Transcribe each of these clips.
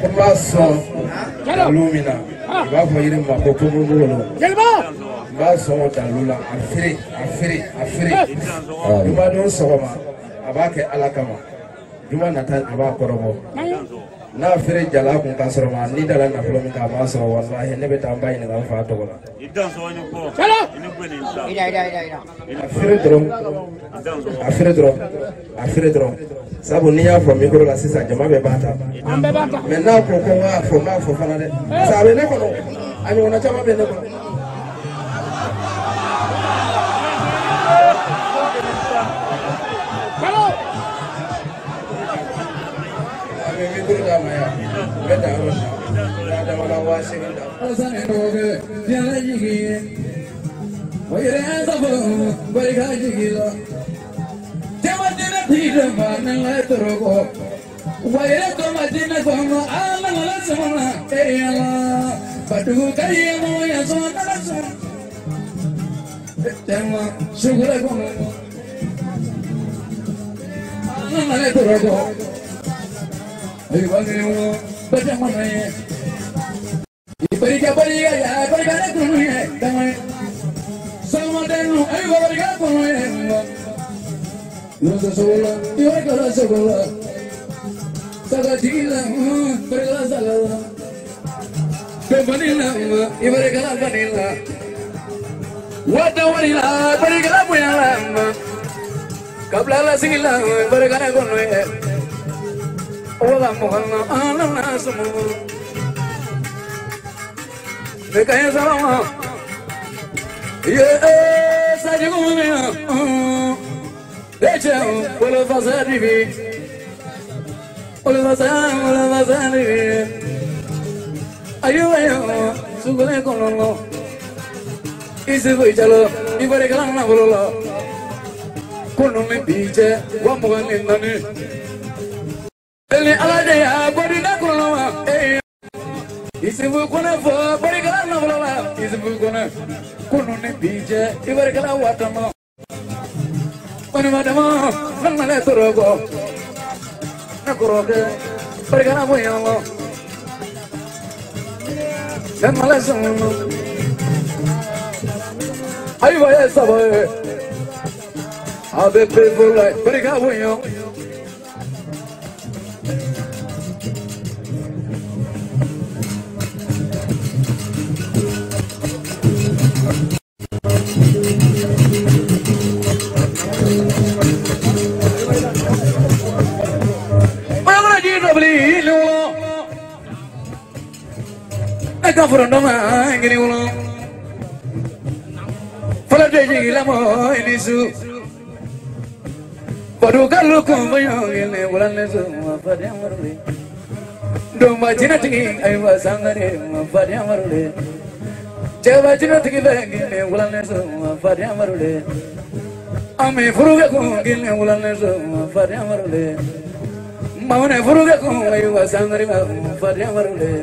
Pembahasan Lumina, Bapak ini mampu pemuluh. Pembahasan Dalula, Afiri. Cuma dulu sama, abah ke alakama. Cuma Nathan abah korobo. Na Afiri jalan pun kasar mah, ni dalam nak belum kita masuk. Wallahi ni bertambah ini kalau faham tu lah. Afiri drone. Sabu ni ya from mikro la sisa jama be bata. Maintenant ko ko wa fo ma fo fana de. Sabe ne ko no. Ani wona jama be ne ko. Hello. Ami mikro da ma ya. Be da ro. Da mala wa seginda. Asane no ge. Jala jigi. Oyere sabu bari ga jigi lo. Tidak mana terogo, wajah kematian kamu alam semua kayaklah, batu kayu yang sonat son, tema syukur kamu alam terogo, ayo bangun baca mana ya, berikan ya, berikan aku ya, damai, sama dengan ayo berikan aku ya. Rasa sekolah, ibarat kalau sekolah, saga cikilah, berilah salah. Pembanila, ibarat kalau banila, wadah wanila, beri kalau punya lama. Kabla singilah, ibarat kalau konwe, orang mohonlah alam semua. Mereka yang salah, ya saja kumanya. Deixa olha fazer de mim, olha fazer de mim. Ayo, sugule kono, isi koi chalo, ibare kalang na bolo, kono me biche, wamugan indani. Beli alade ya, bodi na kono ma, isi bu kono fo, bodi kalang na bolo, isi bu kono me biche, ibare kalang watama. Madama, mana terogo, nak roge, perkara apa yang lo, dan malah semua, ayo bayar sabar, ada pebulai, perkara apa yang, Kafurondoma ingini ulo, pada jadi lama ini su, padu kalau kumbayang ini bulan lesu, apa dia maruli, domba cina tinggi ayu sangare, apa dia maruli, cewek cina tinggi lagi ini bulan lesu, apa dia maruli, ame furuga kum ini bulan lesu, apa dia maruli, mau ne furuga kum ayu sangare, apa dia maruli.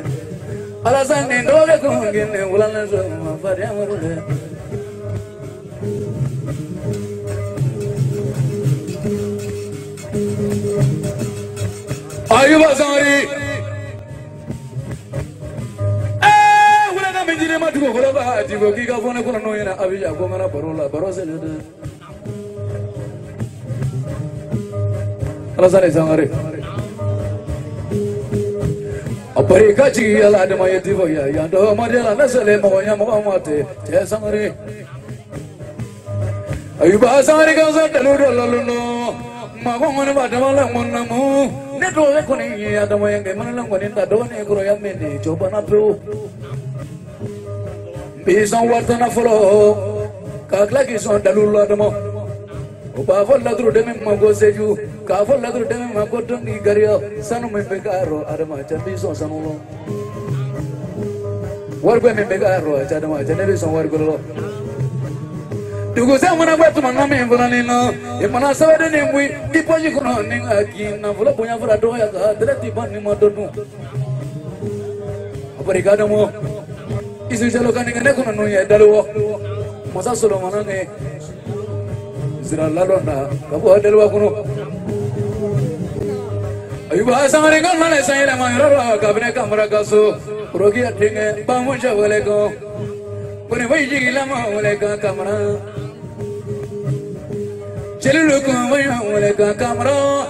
Alasan nendoga kungin ulan semua pada marule. Ayo basari. Ulan kami jadi mati kok kalau bahati kok kita phone aku noyena abis aku mana baru saja. Alasan sangari. Apari kaji ala ada maya tiba ya, yang doa madela nasale maunya mau mati, saya sangari. Ayu bahasari kau sudah lalu no, mau mana pada malam monamu, netole kuni ada maya yang mana lang kuni tak doa ni kuro yang meni coba napru. Bisa warta nafolo, kag lagi sudah lalu ada mau. Upafol ladru demi mago seju, kafol ladru demi mago demi gario, sanu membegaro ada macam biso sanulo. Warga membegaro ada macam ni biso warga lo. Dugu saya mana buat tu mana membulanino, mana sahaja ni mui di pojok kono ni lagi, na pula punya perado ya kah, tidak tiba ni madonu. Apa rikada mo? Isu jalokan ni kena kono ya dalu, masa solo mana ni? Sira lalu na, kamu ada luar kuno. Ayuba samari kan mana saya nama rara kabine kamera kaso rogi atinge bangun jawale ko kuni bayi lama wale ka kamera celu ko bayi wale ka kamera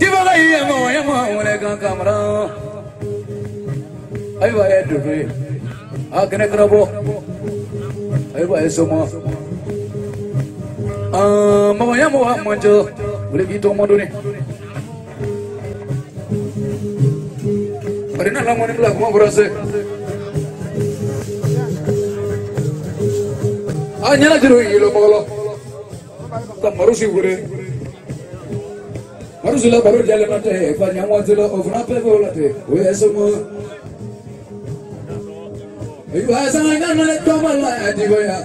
tiba bayi yamo wale ka kamera ayuba ya dubi akene krabo ayuba esoma mama yamo manjo boleh gitu modo nih. Hari ini lamun belah mau berasa. Hanya lah jeru ilo polo. Tak baru sih bure. Baru sudah baru jalan nanti. Banyak mau sudah oven apa bola teh. Weh semua. Ibu asal kan nak coba lah di goya.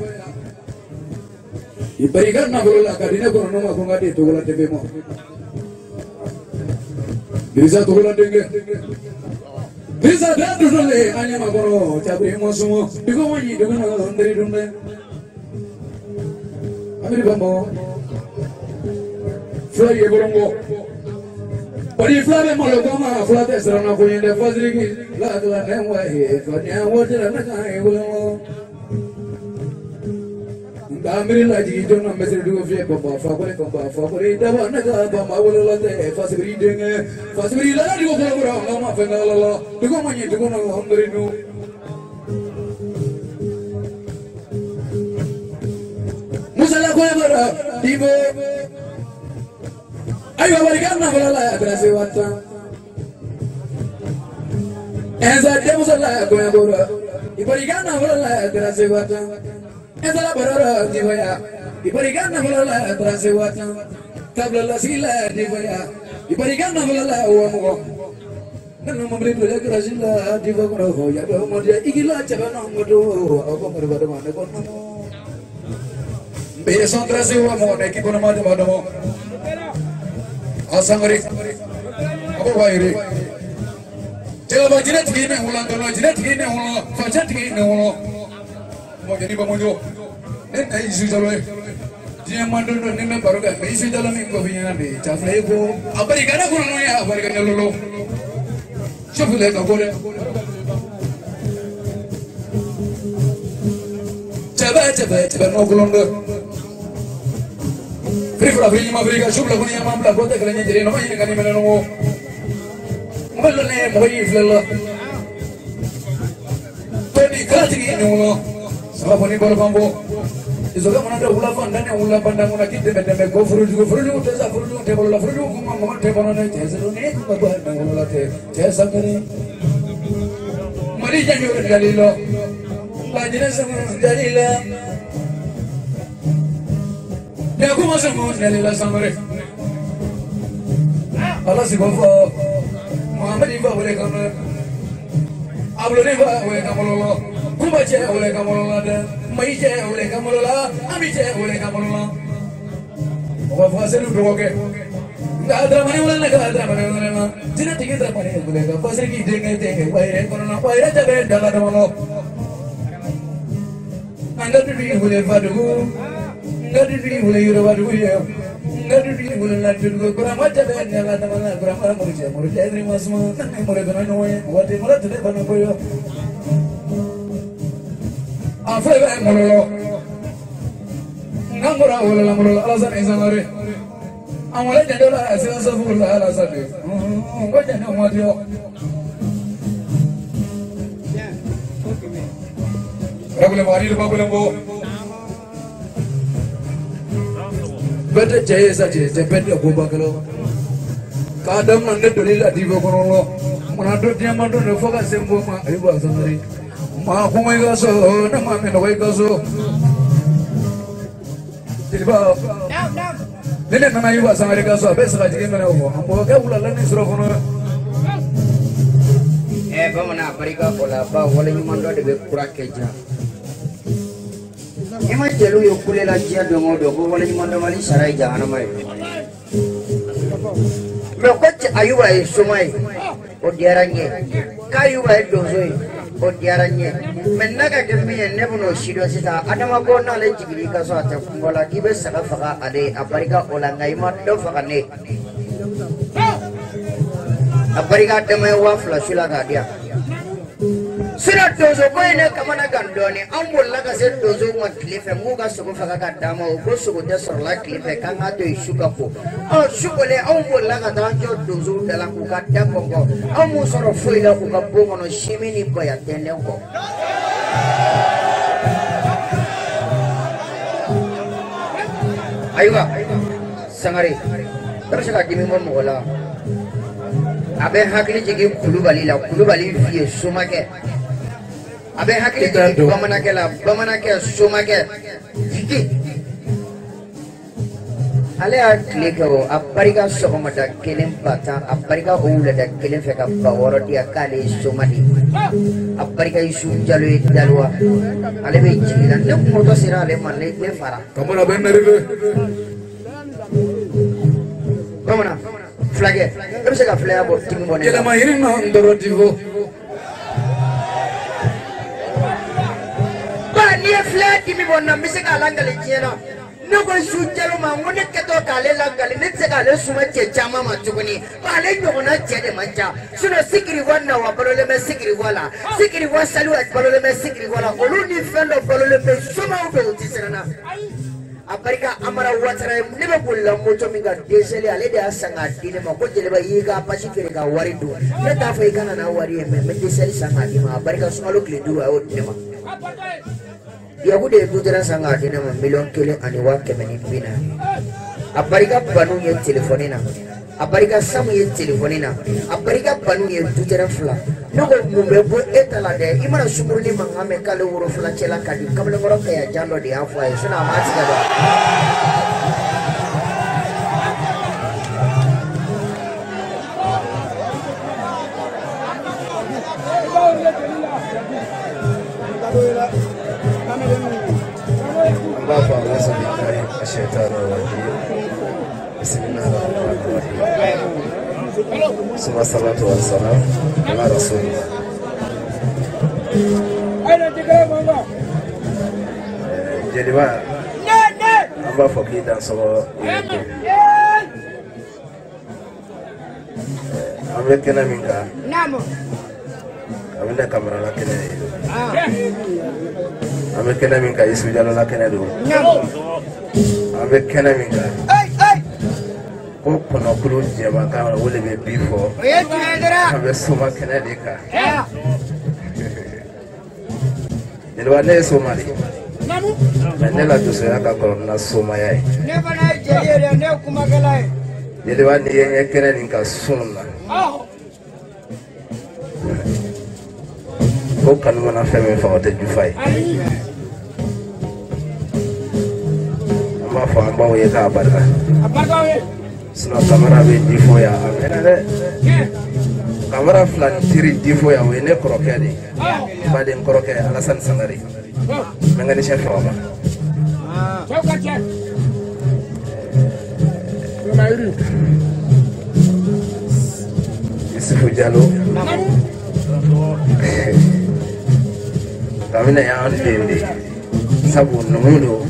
Iberikan nak bola kadina kono nama ko ngadi to bola tebe mo. Bisa to bola denge. Bisa dah dulu le hanya makono cabri mo semua. Digo mani dengan dari dunde. Ambil bambo. Fly borongo. Pari fly mo lo kama fly serana ko yende fazri ki la to na mo he ko nya wo jira na kai borongo. Ambil lagi jangan mesra dua via bapa fakore dapat nak apa mahu lalat fas beri dengan fas beri lah dua orang lama fengal lala dua mana dua orang berinu musalah kau yang berah tiba ayo berikan nak lala terasa wata ezat musalah kau yang berah berikan nak lala terasa wata Ezala barara divaya, ibarikan namalala trasewata, kablala sila divaya, ibarikan namalala uamugo. Nanu memberi tujuan kerasila divakroho, ya doa dia ikilah cabana mudo, apa berbeda mana kono. Besok trasewa mo, neki kono mana mana mo. Asangari, apa bayari? Jawab jirat gini ulang kalau jirat gini ulang, fajar gini ulang. Mau jadi pemuju, ini isu jalur. Dia mandu ni baru kan, isu jalur ni kau punya ni. Cakap aku, apa ikan aku ni ya, apa ikan lulu. Siapa leh kau boleh? Cepat mau kulon deh. Free lima free kan, siapa lakukan yang mampu lakukan kerana jadi nama ini kan ini mana nama. Malu ni mau iflah. Tadi kerja ini mula. Sebab ini baru bambu. Isoga mana ada ulah pandang mana kita benda go fruju tesa fruju tebal la fruju kuma tebal na tesa ni kuma pandang ulah tesa kini. Mari jangan dalilo. Lajina sama dalila. Dia kuma sama dalila samare. Allah si bawa Muhammad iba boleh kamu. Ablo ni ba boleh kamu lo. Kuma je oleh kamu lola, mai je oleh kamu lola, ami je oleh kamu lola. Apa fase lu dua ke? Enggak ada mana mana, enggak ada mana mana. Tidak tinggal ada mana boleh. Fase kita dengar, bayar korona, bayar jaga dalam mana. Anda tu dia boleh padu, anda tu dia boleh yura padu ya, anda tu dia boleh lanjut ke kurang macam jaga dalam mana kurang mana murid ini masuk, nanti murid mana noe, waktu mana tu dia mana boyo. Apa yang mulolo? Ngamura mulolo alasan izamare. Amale jandola asal sabula alasan ni. Kau jangan muatio. Ragulah mari lupa bulambo. Bete jaya saja, cepet aku bakal. Kadang anda tulilah di bawah kolong. Menadut dia mandu nafas sembuh mak ibu sendiri. Aku mai gaso, nama menawai gaso. Tiba. Nene nama ibu sangat gaso, besar lagi mana aku. Ambo kau bulan ni suruh kono. Pemana Amerika pola apa, boleh memandang di beberapa kerja. Emang jelu yuk kuliah lagi ada ngodo, boleh memandang mali sarai jangan amai. Lokot ayubai sumai, odiaranya, kayu baik dosoi. Odiaranya, menaga kami ni punosido sita. Ada macam mana lagi jigri kaso atau kalau kita besar fakat ada Amerika orang ngai mat do fakat ni. Abarika dama wa flashula ga dia sira dozo ko ene kamana gandoni ambola ka se dozo ma klife muga suko faga ka dama o ko suko de sorla klife kanga to isuka ko o sukole ambola ka ta jo dozo dala ku ka da ko amu soro foila ku ka bongo no shimini boya tende ko ayuga sangare terus ka dimi mo mola abe hakili jigi kulubali vie somake abe hakili jigi bamanake somake fiki ale akli ko aparika sokomata kelen bata aparika oula da kelen feka baworo dia kale somadi aparika isu jalo dalwa ale be jigila ne moto sira ale manle be fara kamera benarive bamana flage terus ka flage bo timi bonne kela mahirin no ndoro divo ba ni flage timi bonna mise ka langale jena no ko su jalo ma ngone keto kale langale ne se kale suma che chama ma tukuni ba le nyona jede manja suno sikiri wana wa balole me sikiri wala sikiri wa salu at balole me sikiri wala oluni fendo balole me suma uto tisana Aparika amara watara nebe kulla moto minga desele ale de asanga dine ma ko jele ba yiga pasi fere ka wari do ne ta fa ikana na wari me desele sanga di ma aparika sumalo kle duru ayo dine ma dia bude dudera sanga dine ma million kele ani wa kemeni bina aparika banu ye telefonina aparika samu ye telefonina aparika banu ye dudera fla nogo mumbe bo etala de imana sumurni mangame kale woro fla chela kadi kamle ngoro kaya jando di afwa suna mati kada Suma salatu wa salam ala rasulillah. Jadi ba amba foki dan so ambe kena minka namo ambe kamera la kena ambe kena minka isu jalo la kena do ambe kena minka ko kono kulu jema ka wole be bifo abe suma kena deka ni wale somali namu nela tuso yaka ko na soma yai ne bana jeyere ne kuma galai ni wale yenye kena ninka sunna ko kanu mana feme fa wate jufai ama fa amba we ka barka we suna kamera be difo ya amene kamera flan tiri difo ya we ne krokedi ba den kroke Alassane Sangare mengani chef Roma Yusufu Diallo kamina ya andende sabu numudo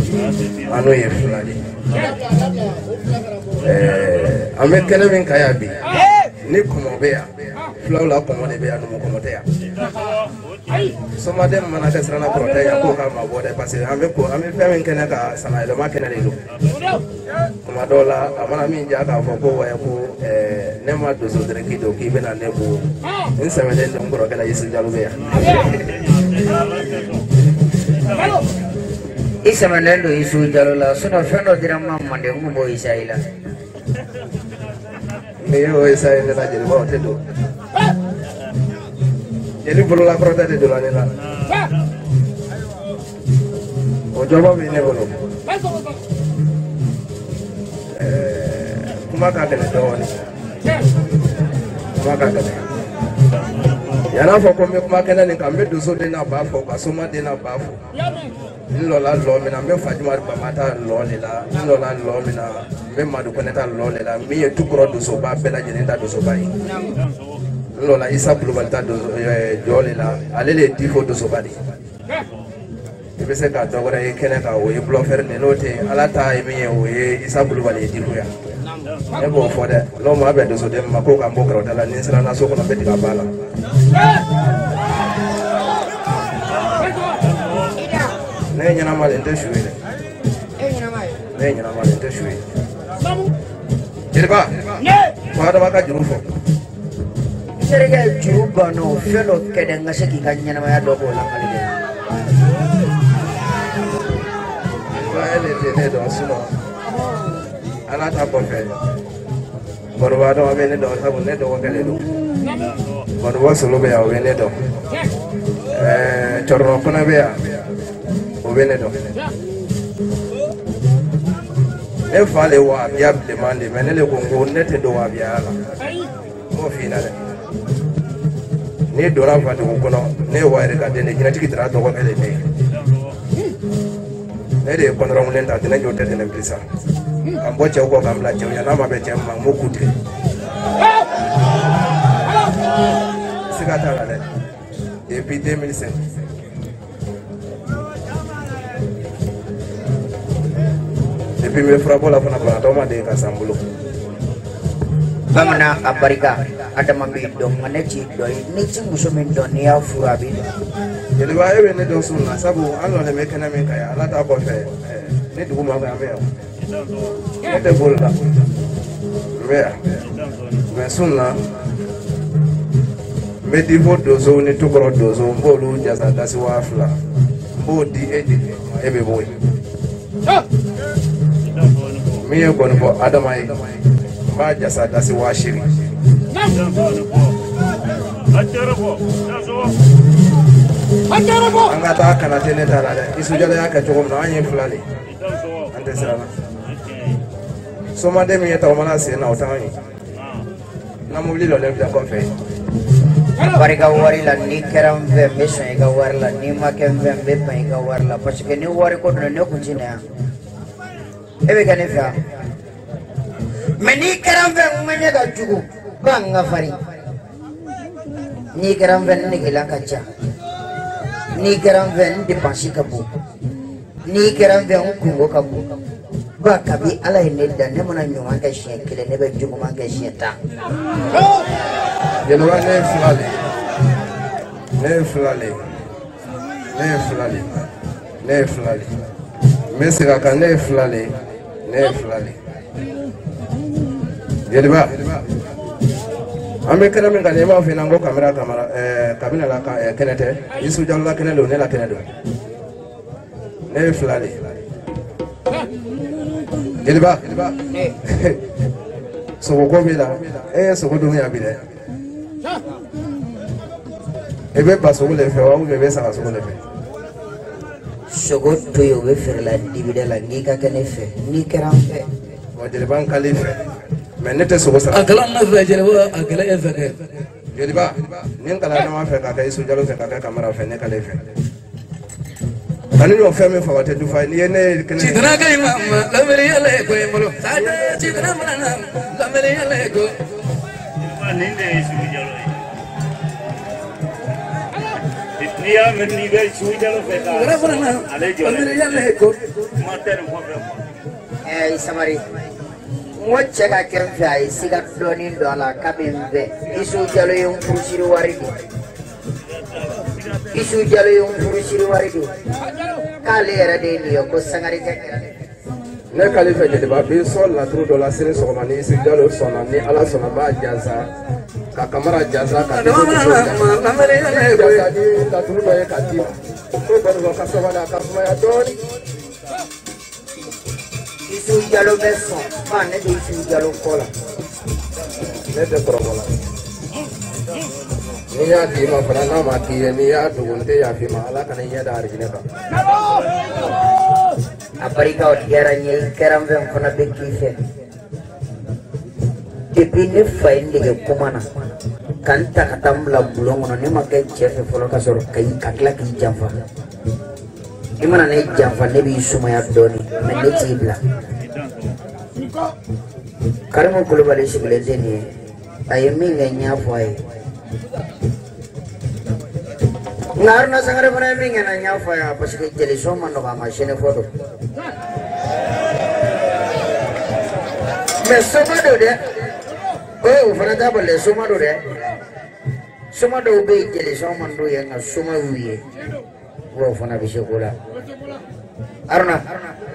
ano ye fulani ame kene min kaya bi ni komo be ya flawla komo de be ya no komo te ya soma dem mana ka srana prote ya ko ka ma bode parce que ame ko ame fe min kene ka sana ile ma kene le do kuma dola amana min ja ka fo ko wa ko ne ma do so dere ki do ki be na ne ko in sa mede ndum ko kala Yusufu Diallo be ya isa manendo Yusufu Diallo la suna fendo dirama mande ngumbo isaila Meo isaila na jeri ba tedo jadi bolo la prota de la nela o joba be ne bolo kuma ka kene do ni kuma ka kene yana fo ko me kuma kene ni ka me do so de na ba fo ka so ma de na ba fo lola lo mi na me fajima ba mata lo le la lola lo mi na me madu ko neta lo le la mi ye tukro do so ba bela jeni da do so ba yi lola isa bulubalta do jole la alele difo do so ba di be se ka dogora e kene ka o e bloffer ne note alata e mi o e isa bulubali difo ya e b'o fɔ dɛ n'o maa bɛ dosoden ma ko k'an bɔ kɛrɛfɛ la ni sera na so kɔnɔ bɛ tigɛ a ba la ne ye ɲɛnama de n tɛ su ye dɛ ne ye ɲɛnama de n tɛ su ye jeliba fɔ adama ka juru fɔ serikɛ juru banna o fɛn dɔ kɛ dɛ n ka se k'i ka ɲɛnamaya dɔ k'o la mali dɛ ele tɛ ne dɔn sinɔn ala ta kɔfɛ Baruba dɔn a bɛ ne dɔn sabu ne dɔgɔkɛ de don Baruba Solo bɛ yan o bɛ ne dɔn Cɔrɔnɔ fana bɛ yan o bɛ ne dɔn ne fa le wahabiya bilenman de mais ne le ko n ko ne tɛ don wahabiyaya la n b'o f'i ɲɛna dɛ n'i donna Fatigu kɔnɔ ne ye Wayirikaden de jinɛtigi Dara dɔgɔkɛ de ne ye ne de ye kɔnɔrɔnwulen ta tɛnɛ jɔ tɛ tɛnɛ bilisa ka bɔ cɛw kɔ k'an bila cɛw ɲɛ n'a ma bɛn cɛ ma n b'o k'u tigɛ siga t'a la dɛ depuis 2005 depuis n bɛ furabɔ la fana banatɔ ma deli ka san n bolo bamanan a barika adama b'i dɔn nka ne t'i dɔn ye ni ci muso min dɔn n'i y'a furu a b'i dɔn jeliba e bɛ ne dɔn sun na sabu an nɔlen bɛ kɛnɛ min kan yan ala ta kɔfɛ ni dugu ma kan an bɛ yan ne tɛ boli la n bɛ yan mais sun na n bɛ difo donsow ni tukɔrɔ donsow n b'olu jasa dasi 2000 n b'o di e bɛ bɔ yen min ye kɔni fɔ adama ye n b'a jasa dasi 8000 an ka taa kana tɛ ne ta la dɛ Isujala y'a kɛ cogo min na an ye 2 de an tɛ siran na somaden min ye tagama sen na o t'an ye na mobili dɔlen filɛ kɔfɛ barika wari la n'i kɛra n fɛ n bɛ sɔn i ka wari la n'i ma kɛ n fɛ n bɛ ban i ka wari la parce que ni wari ko donna ne kun ti na yan e bɛ kɛ ne fɛ mais n'i kɛra n fɛ n ma ɲɛ ka jugu ba n ka farin n'i kɛra n fɛ n negela ka ca n'i kɛra n fɛ n dépense ka bon n'i kɛra n fɛ n kungo ka bon ba kabi ala ye ne dan ne mana ɲuman kɛ siɲɛ 1 ne bɛ juguman kɛ siɲɛ 10 jeliba ne ye 2 de ne ye 2 de n bɛ segin a kan ne ye 2 de jeliba an bɛ kɛnɛ min kan nin b'a fɔ n ko kabini la kɛnɛ tɛ Isujala la kɛnɛ don ne la kɛnɛ don ne ye 2 de jeliba sogoko b'i la e ye sogo dun yan bi dɛ e bɛ ba sogo de fɛ wa ou bien e bɛ saga sogo de fɛ sogo to yen o bɛ feere la dibida la n'i ka kɛ ne fɛ n'i kɛra n fɛ bon jeliba n kali fɛ mais ne tɛ sogo sara a kalan na fɛ jeliba a kɛlɛ e fɛ kɛ jeliba ni n kalan ɲɔgɔn fɛ ka kɛ Isujala fɛ ka kɛ Kamara fɛ ne kale fɛ ani n'o fɛn min faga tɛ dufa n'i ye ne ye kɛnɛ sidina ka ɲi ma lamɛri yɛlɛ ko in bolo sada sidina mana na lamɛri yɛlɛ ko nin de ye Isujala ye n'i y'a mɛn n'i bɛ Isujala fɛ ka ale jɔ lamɛri yɛlɛ ko kuma tɛ nin kɔfɛ Samari n ko cɛ ka kɛ n fɛ a ye siga dɔɔnin don a la kabi n fɛ Isujala ye n furusiri wari de Isujala ye n furusiri wari de k'ale yɛrɛ de ye nin ye ko Sangare kɛ ne kali fɛ jeliba bi sɔn laturu dɔ la sini sɔgɔma ni Isujala sɔnna ni ala sɔnna b'a jasa ka Kamara jasa ka di lamɛri yɛlɛ ko jasa ni laturu dɔ ye ka di ma ko Baruba ka sabali a ka sumaya dɔɔnin Isujala bɛ sɔn ba ne de Isujala kɔ la ne tɛ kɔrɔbɔ la n'i y'a di ma fana n'a ma k'i ye n'i y'a dogo n tɛ yafa i ma ala kana i ɲɛ da arijinɛ kan a barika o diyara n ye i kɛra n fɛ n fana bɛ k'i fɛ depuis ne fa ye n dege kuma na ka n ta ka taa n bila bulon kɔnɔ ne ma kɛ cɛ fɛ fɔlɔ ka sɔrɔ ka tila k'i janfa i mana ne janfa ne b'i sumaya dɔɔnin mais ne t'i bila Karimu Kulubali sigilen tɛ nin ye a ye min kɛ n y'a fɔ a ye nka Haruna Sangare fana ye min kɛ n y'a fɔ a ye parce que jelisɔn ma nɔgɔ a ma sɛnɛ fɔ don Mais soma do de. Oh, fana ta balle soma do de. Soma do be jeli soma do yang soma wiye. Wo fana bi shekola. Aruna,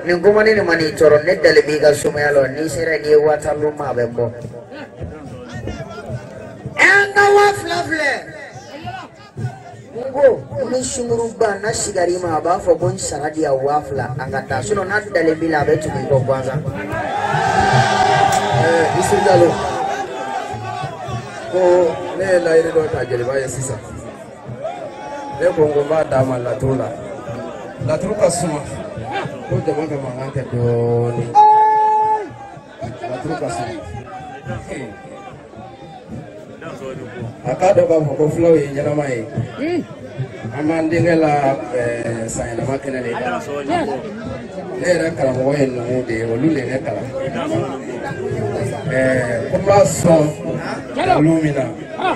ni ngoma ni mani choro ne dale bi ga soma yalo ni sere ni wata luma bembo. Anga wa flavle. Ngo, ni shunguru ba na sigari ma ba fo bon saradi ya wafla angata suno na dale bi la betu ko kwanza. Isu jalo ko ne la ire do ta jeli ba yesisa ne ko ngomba da ma la trula suma ko jama ka mangante do ni la trula suma akado ka ko flow yi nyana mai amandingela sayna makene le ne ra kala mo hen no de wolule ne kala kuma son lumina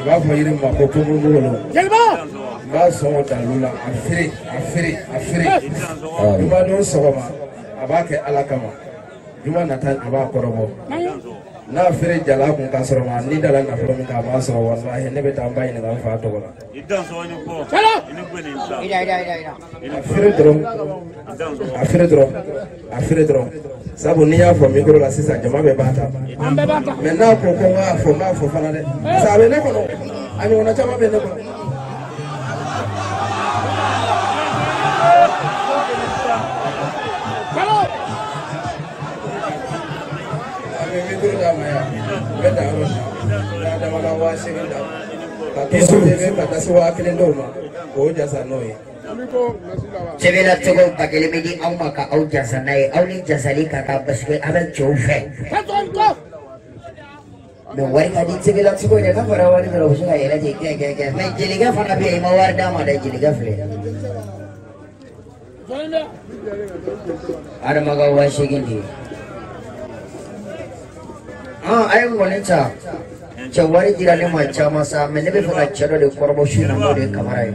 ba fo yiri ma ko ko ngolo ba son ta lula afiri duma don sogoma abake alakama duma natan aba korobo na fere jala kun ka sɔrɔ ma ni dala nafolo min ka ma sɔrɔ wallahi ne bɛ taa n ba ɲininka n fa tɔgɔ la a feere dɔrɔn sabu n'i y'a fɔ micro la sisan jama bɛɛ b'a ta mais n'a ko ko n k'a fɔ n b'a fɔ fana dɛ parce que a bɛ ne kɔnɔ a ɲɔgɔnna caman bɛ ne kɔnɔ Sebila cogo bagel midi au maka au jasa nai au ni jasa li kaka baske abel choufe. Me wari kadi sebila cogo ne ka fara wari dro usuka yela je ke. Me jeliga fana be ma war da ma da jeliga fle. Ada maga wasi gindi. Ayam wanita cewari tirane macam masa menebe fana cero de korbo shina mo de kamarai